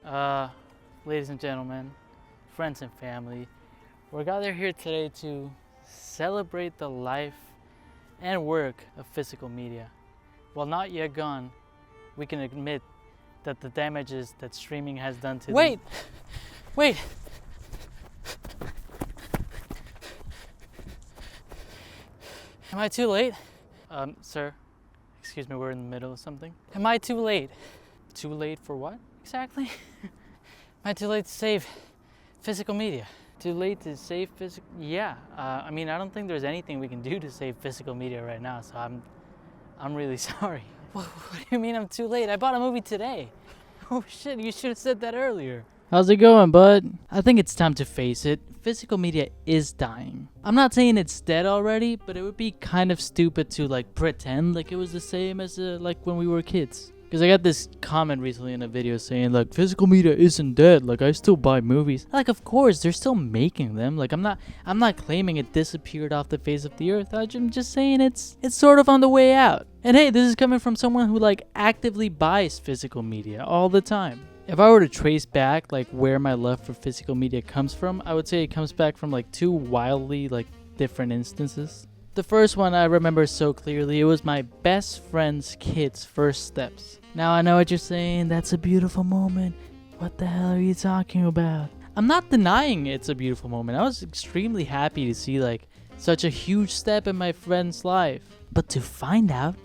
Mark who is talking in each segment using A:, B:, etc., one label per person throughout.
A: Uh, Ladies and gentlemen, friends and family, we're gathered here today to celebrate the life and work of physical media. While not yet gone, we can admit that the damages that streaming has done to
B: Wait!
A: Am I too late? Sir, excuse me, we're in the middle of something. Am I too late? Too late for what exactly? Am I too late to save physical media? Too late to save physical? Yeah. I mean, I don't think there's anything we can do to save physical media right now. So I'm really sorry. What do you mean I'm too late? I bought a movie today. Oh shit! You should have said that earlier. How's it going, bud? I think it's time to face it. Physical media is dying. I'm not saying it's dead already, but it would be kind of stupid to like pretend like it was the same as like when we were kids. Because I got this comment recently in a video saying like physical media isn't dead, like I still buy movies. Like of course they're still making them. Like I'm not claiming it disappeared off the face of the earth. I'm just saying it's sort of on the way out. And hey, this is coming from someone who like actively buys physical media all the time. If I were to trace back like where my love for physical media comes from, I would say it comes back from like two wildly like different instances. The first one I remember so clearly, it was my best friend's kid's first steps. Now I know what you're saying, that's a beautiful moment. What the hell are you talking about? I'm not denying it's a beautiful moment. I was extremely happy to see like such a huge step in my friend's life. But to find out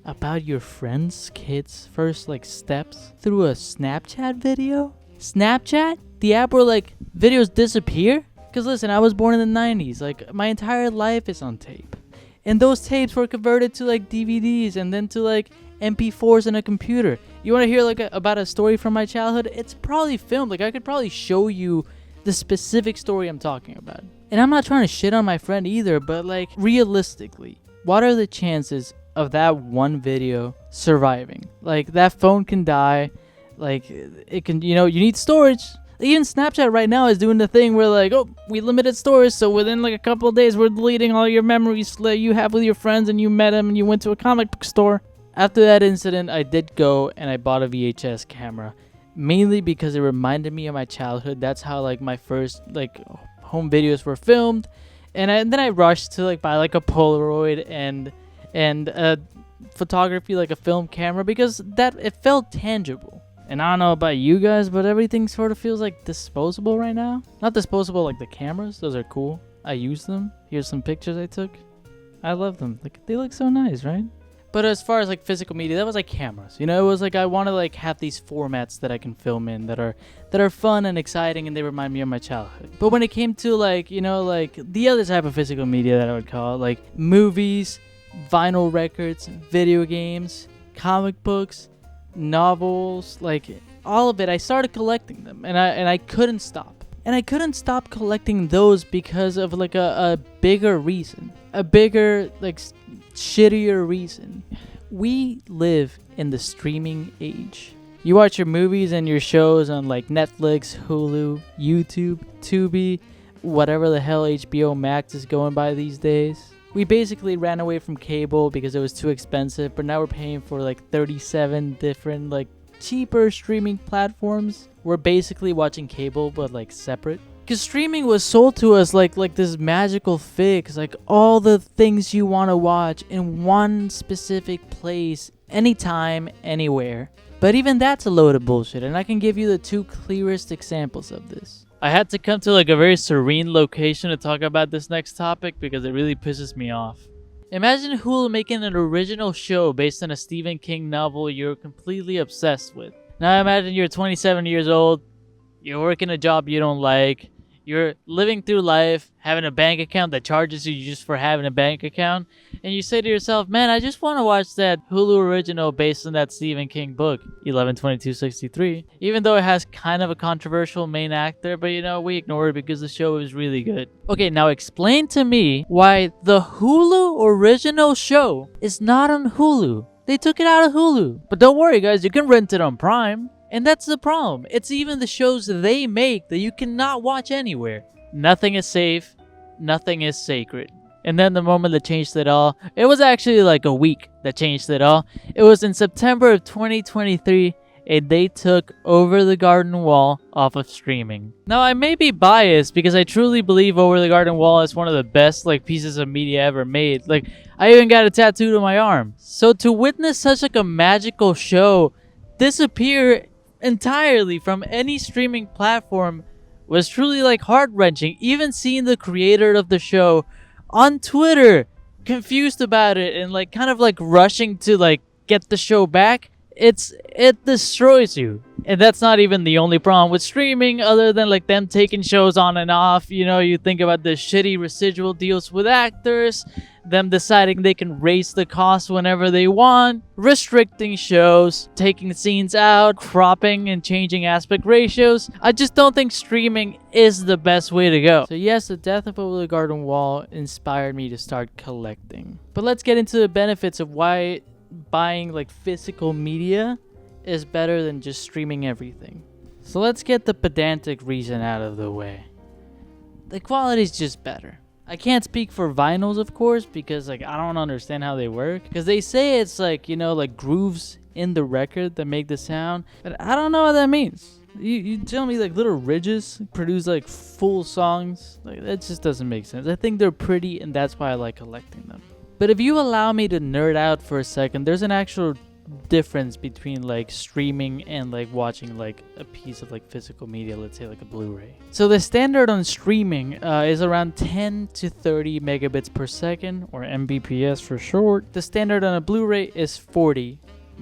A: about your friend's kid's first like steps through a Snapchat video? Snapchat? The app where like videos disappear? Because listen, I was born in the 90s. Like my entire life is on tape. And those tapes were converted to like DVDs and then to like MP4s in a computer. You want to hear like about a story from my childhood? It's probably filmed. Like I could probably show you the specific story I'm talking about. And I'm not trying to shit on my friend either, but like realistically, what are the chances of that one video surviving? Like that phone can die. Like it can, you need storage. Even Snapchat right now is doing the thing where like, oh, we limited storage, so within like a couple of days we're deleting all your memories that you have with your friends and you met them and you went to a comic book store. After that incident, I did go and I bought a VHS camera, mainly because it reminded me of my childhood. That's how like my first like home videos were filmed, and then I rushed to like buy like a Polaroid and photography, like a film camera, because that it felt tangible. And I don't know about you guys, but everything sort of feels like disposable right now. Not disposable like the cameras. Those are cool. I use them. Here's some pictures I took. I love them. Like they look so nice, right? But as far as like physical media, that was like cameras. It was like I want to like have these formats that I can film in that are fun and exciting and they remind me of my childhood. But when it came to like, like the other type of physical media that I would call it, like movies, vinyl records, video games, comic books, novels, like all of it, I started collecting them and I couldn't stop. And I couldn't stop collecting those because of like a bigger reason. A bigger, like shittier reason. We live in the streaming age. You watch your movies and your shows on like Netflix, Hulu, YouTube, Tubi, whatever the hell HBO Max is going by these days. We basically ran away from cable because it was too expensive, but now we're paying for like 37 different like cheaper streaming platforms. We're basically watching cable but like separate. Because streaming was sold to us like this magical fix, like all the things you want to watch in one specific place, anytime, anywhere. But even that's a load of bullshit, and I can give you the two clearest examples of this. I had to come to like a very serene location to talk about this next topic because it really pisses me off. Imagine Hulu making an original show based on a Stephen King novel you're completely obsessed with. Now imagine you're 27 years old, you're working a job you don't like, you're living through life, having a bank account that charges you just for having a bank account, and you say to yourself, man, I just want to watch that Hulu original based on that Stephen King book, 11/22/63, even though it has kind of a controversial main actor, but we ignore it because the show is really good. Okay, now explain to me why the Hulu original show is not on Hulu. They took it out of Hulu. But don't worry, guys, you can rent it on Prime. And that's the problem. It's even the shows they make that you cannot watch anywhere. Nothing is safe. Nothing is sacred. And then the moment that changed it all, it was actually like a week that changed it all. It was in September of 2023
B: and they took Over the Garden Wall off of streaming. Now, I may be biased because I truly believe Over the Garden Wall is one of the best pieces of media ever made. I even got it tattooed on my arm. So to witness such a magical show disappear entirely from any streaming platform was truly heart-wrenching. Even seeing the creator of the show on Twitter confused about it and rushing to get the show back, it destroys you. And that's not even the only problem with streaming, other than them taking shows on and off. You think about the shitty residual deals with actors, them deciding they can raise the cost whenever they want, restricting shows, taking scenes out, cropping and changing aspect ratios. I just don't think streaming is the best way to go. So yes, the death of Over the Garden Wall inspired me to start collecting. But let's get into the benefits of why buying physical media is better than just streaming everything. So let's get the pedantic reason out of the way. The quality's just better. I can't speak for vinyls, of course, because I don't understand how they work. Because they say it's grooves in the record that make the sound, but I don't know what that means. You tell me little ridges produce full songs? That just doesn't make sense. I think they're pretty, and that's why I like collecting them. But if you allow me to nerd out for a second, there's an actual difference between streaming and watching a piece of physical media, let's say a Blu-ray. So the standard on streaming is around 10 to 30 megabits per second, or Mbps for short. The standard on a Blu-ray is 40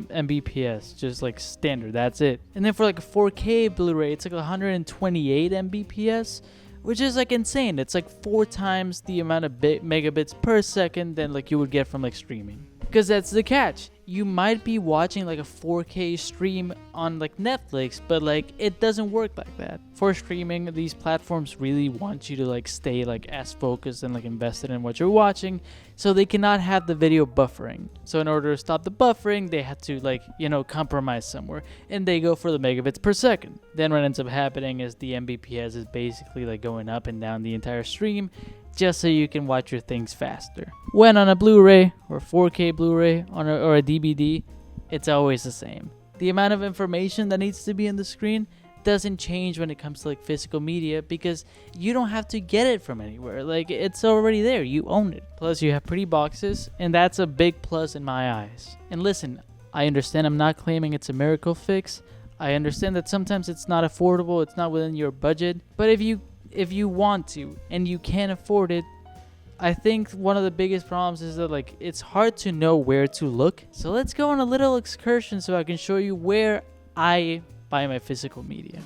B: Mbps, just standard, that's it. And then for a 4K Blu-ray, it's 128 Mbps, which is insane. It's 4 times the amount of megabits per second than you would get from streaming. Because that's the catch. You might be watching a 4K stream on Netflix, but it doesn't work like that. For streaming, these platforms really want you to stay as focused and invested in what you're watching, so they cannot have the video buffering. So in order to stop the buffering, they have to compromise somewhere, and they go for the megabits per second. Then what ends up happening is the Mbps is basically going up and down the entire stream, just so you can watch your things faster. When on a Blu-ray or 4K Blu-ray or a DVD, it's always the same. The amount of information that needs to be in the screen doesn't change when it comes to physical media, because you don't have to get it from anywhere. It's already there. You own it. Plus you have pretty boxes, and that's a big plus in my eyes. And listen, I understand I'm not claiming it's a miracle fix. I understand that sometimes it's not affordable, it's not within your budget, but if you want to and you can't afford it, I think one of the biggest problems is that it's hard to know where to look. So let's go on a little excursion so I can show you where I buy my physical media.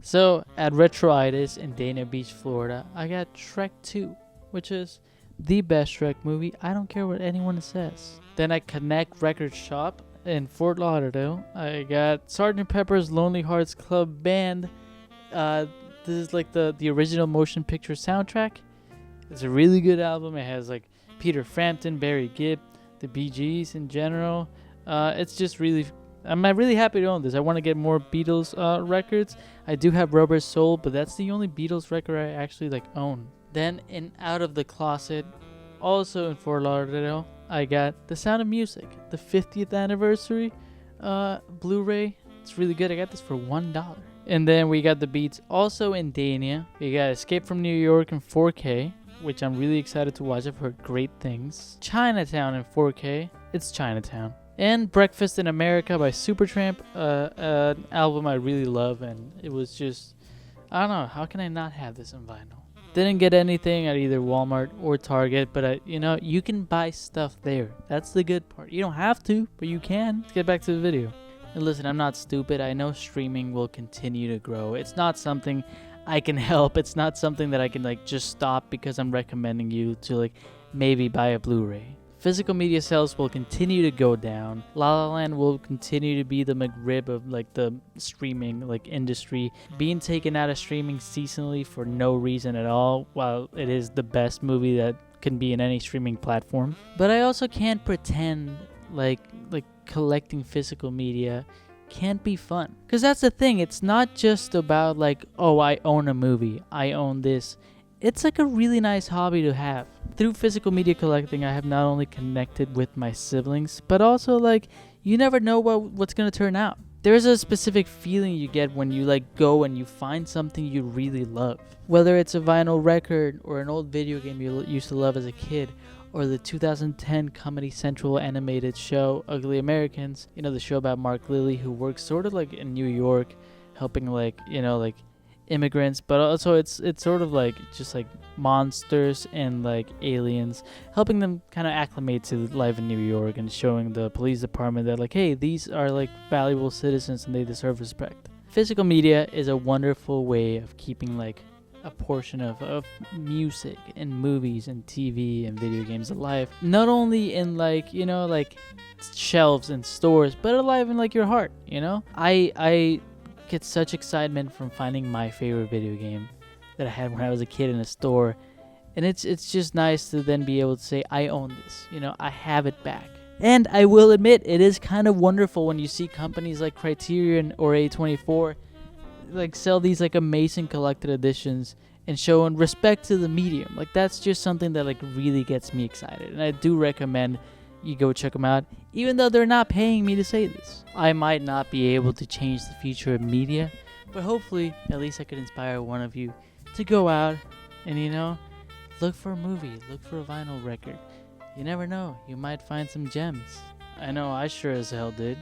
B: So at Retroitis in Dana Beach, Florida, I got Shrek 2, which is the best Shrek movie. I don't care what anyone says. Then at Connect Record Shop in Fort Lauderdale, I got Sgt. Pepper's Lonely Hearts Club Band. This is like the original motion picture soundtrack. It's a really good album. It has like Peter Frampton, Barry Gibb, the Bee Gees in general. It's just really, I'm really happy to own this. I want to get more Beatles records. I do have Rubber Soul, but that's the only Beatles record I actually like own. Then in Out of the Closet, also in Fort Lauderdale, I got The Sound of Music, the 50th anniversary Blu-ray. It's really good. I got this for $1. And then we got The Beats also in Dania. We got Escape from New York in 4K, which I'm really excited to watch. I've heard great things. Chinatown in 4K. It's Chinatown. And Breakfast in America by Supertramp, an album I really love, and it was just, I don't know, how can I not have this in vinyl? Didn't get anything at either Walmart or Target, but you can buy stuff there. That's the good part. You don't have to, but you can. Let's get back to the video. And listen, I'm not stupid. I know streaming will continue to grow. It's not something I can help. It's not something that I can like just stop because I'm recommending you to like maybe buy a Blu-ray. Physical media sales will continue to go down. La La Land will continue to be the McRib of like the streaming like industry, being taken out of streaming seasonally for no reason at all, while it is the best movie that can be in any streaming platform. But I also can't pretend like collecting physical media can't be fun. Because that's the thing, it's not just about like, oh, I own a movie, I own this. It's like a really nice hobby to have. Through physical media collecting, I have not only connected with my siblings, but also like, you never know what's going to turn out. There's a specific feeling you get when you like go and you find something you really love. Whether it's a vinyl record or an old video game you used to love as a kid, or the 2010 Comedy Central animated show Ugly Americans, the show about Mark Lilly, who works sort of like in New York, helping like immigrants, but also it's sort of like just like monsters and like aliens, helping them kind of acclimate to life in New York and showing the police department that like, hey, these are like valuable citizens and they deserve respect. Physical media is a wonderful way of keeping like a portion of music and movies and TV and video games alive, not only in like shelves and stores, but alive in like your heart. I get such excitement from finding my favorite video game that I had when I was a kid in a store, and it's just nice to then be able to say I own this, I have it back. And I will admit, it is kind of wonderful when you see companies like Criterion or A24 like sell these like amazing collected editions and showing respect to the medium. Like that's just something that like really gets me excited, and I do recommend you go check them out, even though they're not paying me to say this. I might not be able to change the future of media, but hopefully at least I could inspire one of you to go out and look for a movie, look for a vinyl record. You never know, you might find some gems. I know I sure as hell did.